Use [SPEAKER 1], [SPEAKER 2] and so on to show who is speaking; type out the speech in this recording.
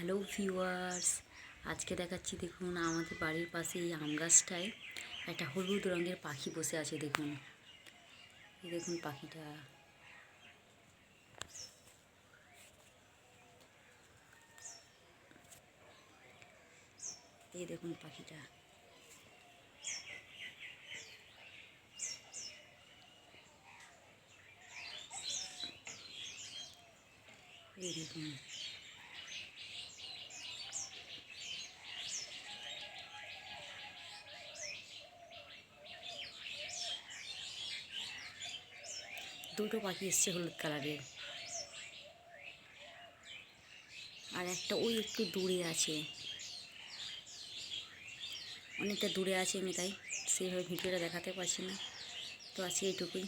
[SPEAKER 1] Hello viewers, আজকে দেখাচ্ছি দেখুন আমাদের বাড়ির পাশে এই আম গাছটায় একটা হলুদ রঙের পাখি বসে আছে। দেখুন, এই দেখুন পাখিটা। এই দেখুন পাখিটা। এই দেখুন, দুটো পাখি এসছে হলুদ কালারের, আর একটা ওই একটু দূরে আছে, অনেকটা দূরে আছে। আমি তাই সেইভাবে ভিডিওটা দেখাতে পারছি না, তো আজকে এইটুকুই।